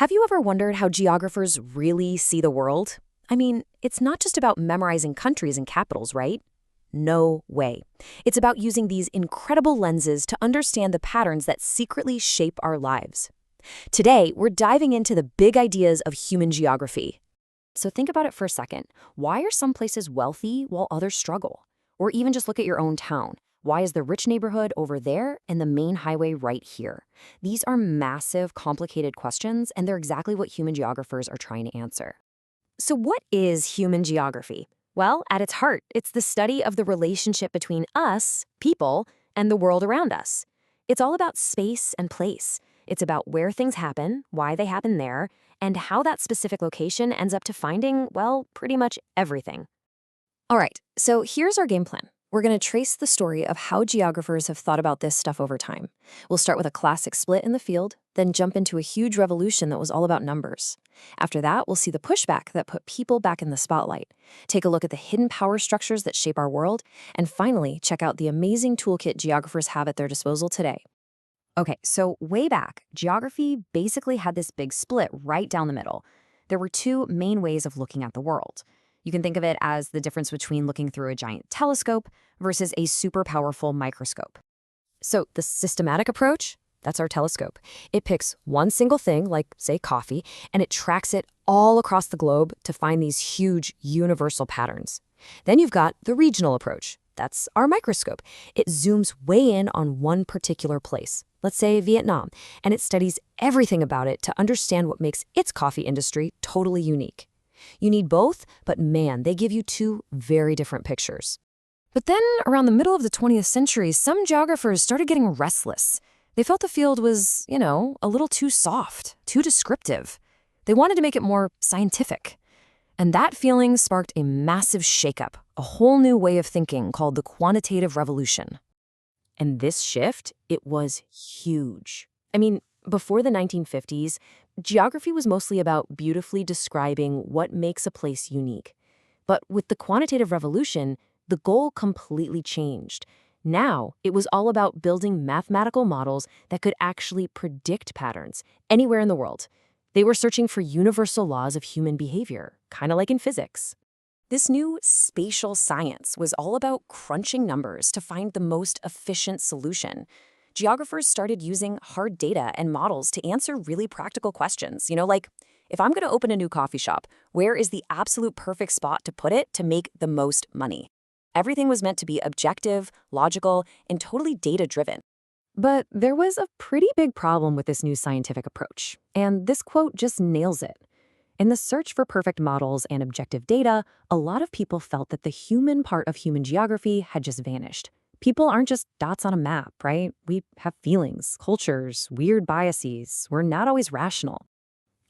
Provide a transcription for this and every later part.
Have you ever wondered how geographers really see the world? I mean, it's not just about memorizing countries and capitals, right? No way. It's about using these incredible lenses to understand the patterns that secretly shape our lives. Today, we're diving into the big ideas of human geography. So think about it for a second. Why are some places wealthy while others struggle? Or even just look at your own town. Why is the rich neighborhood over there and the main highway right here? These are massive, complicated questions, and they're exactly what human geographers are trying to answer. So what is human geography? Well, at its heart, it's the study of the relationship between us, people, and the world around us. It's all about space and place. It's about where things happen, why they happen there, and how that specific location ends up to finding, well, pretty much everything. All right, so here's our game plan. We're going to trace the story of how geographers have thought about this stuff over time. We'll start with a classic split in the field, then jump into a huge revolution that was all about numbers. After that, we'll see the pushback that put people back in the spotlight, take a look at the hidden power structures that shape our world, and finally, check out the amazing toolkit geographers have at their disposal today. Okay, so way back, geography basically had this big split right down the middle. There were two main ways of looking at the world. You can think of it as the difference between looking through a giant telescope versus a super powerful microscope. So the systematic approach, that's our telescope. It picks one single thing, like, say, coffee, and it tracks it all across the globe to find these huge universal patterns. Then you've got the regional approach. That's our microscope. It zooms way in on one particular place, let's say Vietnam, and it studies everything about it to understand what makes its coffee industry totally unique. You need both, but man, they give you two very different pictures. But then, around the middle of the 20th century, some geographers started getting restless. They felt the field was, a little too soft, too descriptive. They wanted to make it more scientific. And that feeling sparked a massive shakeup, a whole new way of thinking called the quantitative revolution. And this shift, it was huge. I mean, before the 1950s, geography was mostly about beautifully describing what makes a place unique. But with the quantitative revolution, the goal completely changed. Now, it was all about building mathematical models that could actually predict patterns anywhere in the world. They were searching for universal laws of human behavior, kind of like in physics. This new spatial science was all about crunching numbers to find the most efficient solution. Geographers started using hard data and models to answer really practical questions, like, if I'm going to open a new coffee shop, where is the absolute perfect spot to put it to make the most money? Everything was meant to be objective, logical, and totally data-driven. But there was a pretty big problem with this new scientific approach, and this quote just nails it. In the search for perfect models and objective data, a lot of people felt that the human part of human geography had just vanished. People aren't just dots on a map, right? We have feelings, cultures, weird biases. We're not always rational.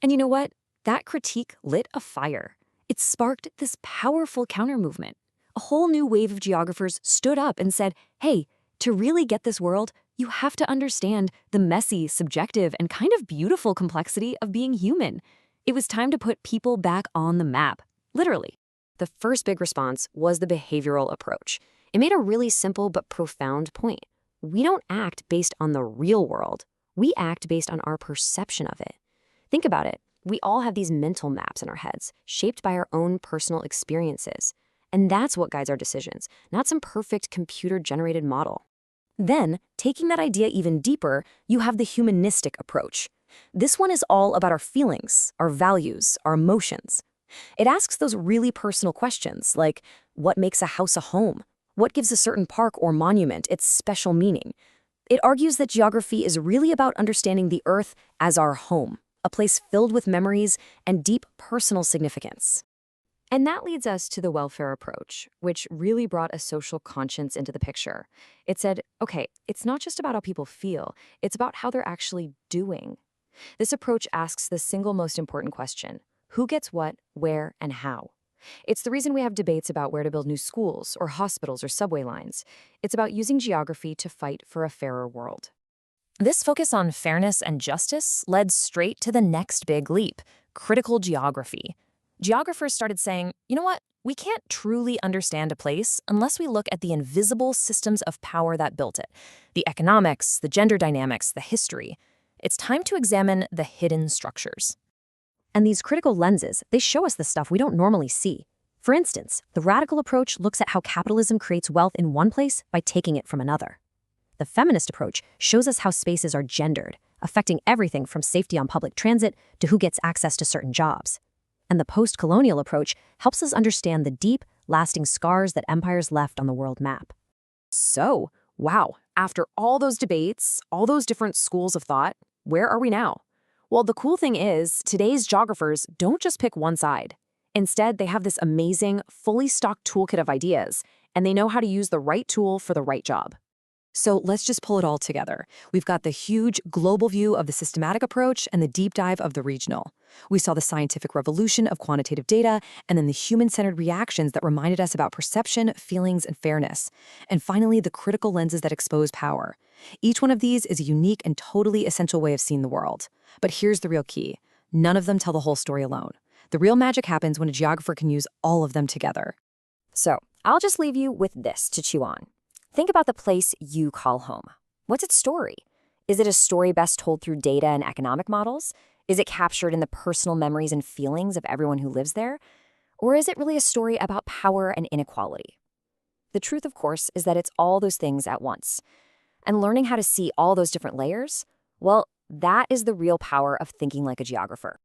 And you know what? That critique lit a fire. It sparked this powerful counter-movement. A whole new wave of geographers stood up and said, hey, to really get this world, you have to understand the messy, subjective, and kind of beautiful complexity of being human. It was time to put people back on the map, literally. The first big response was the behavioral approach. It made a really simple but profound point. We don't act based on the real world. We act based on our perception of it. Think about it. We all have these mental maps in our heads, shaped by our own personal experiences. And that's what guides our decisions, not some perfect computer-generated model. Then, taking that idea even deeper, you have the humanistic approach. This one is all about our feelings, our values, our emotions. It asks those really personal questions, like, what makes a house a home? What gives a certain park or monument its special meaning? It argues that geography is really about understanding the Earth as our home, a place filled with memories and deep personal significance. And that leads us to the welfare approach, which really brought a social conscience into the picture. It said, okay, it's not just about how people feel, it's about how they're actually doing. This approach asks the single most important question: who gets what, where, and how? It's the reason we have debates about where to build new schools or hospitals or subway lines. It's about using geography to fight for a fairer world. This focus on fairness and justice led straight to the next big leap: critical geography. Geographers started saying, you know what? We can't truly understand a place unless we look at the invisible systems of power that built it. The economics, the gender dynamics, the history. It's time to examine the hidden structures. And these critical lenses, they show us the stuff we don't normally see. For instance, the radical approach looks at how capitalism creates wealth in one place by taking it from another. The feminist approach shows us how spaces are gendered, affecting everything from safety on public transit to who gets access to certain jobs. And the post-colonial approach helps us understand the deep, lasting scars that empires left on the world map. So, wow, after all those debates, all those different schools of thought, where are we now? Well, the cool thing is, today's geographers don't just pick one side. Instead, they have this amazing, fully stocked toolkit of ideas, and they know how to use the right tool for the right job. So let's just pull it all together. We've got the huge global view of the systematic approach and the deep dive of the regional. We saw the scientific revolution of quantitative data, and then the human-centered reactions that reminded us about perception, feelings, and fairness. And finally, the critical lenses that expose power. Each one of these is a unique and totally essential way of seeing the world. But here's the real key. None of them tell the whole story alone. The real magic happens when a geographer can use all of them together. So, I'll just leave you with this to chew on. Think about the place you call home. What's its story? Is it a story best told through data and economic models? Is it captured in the personal memories and feelings of everyone who lives there? Or is it really a story about power and inequality? The truth, of course, is that it's all those things at once. And learning how to see all those different layers, well, that is the real power of thinking like a geographer.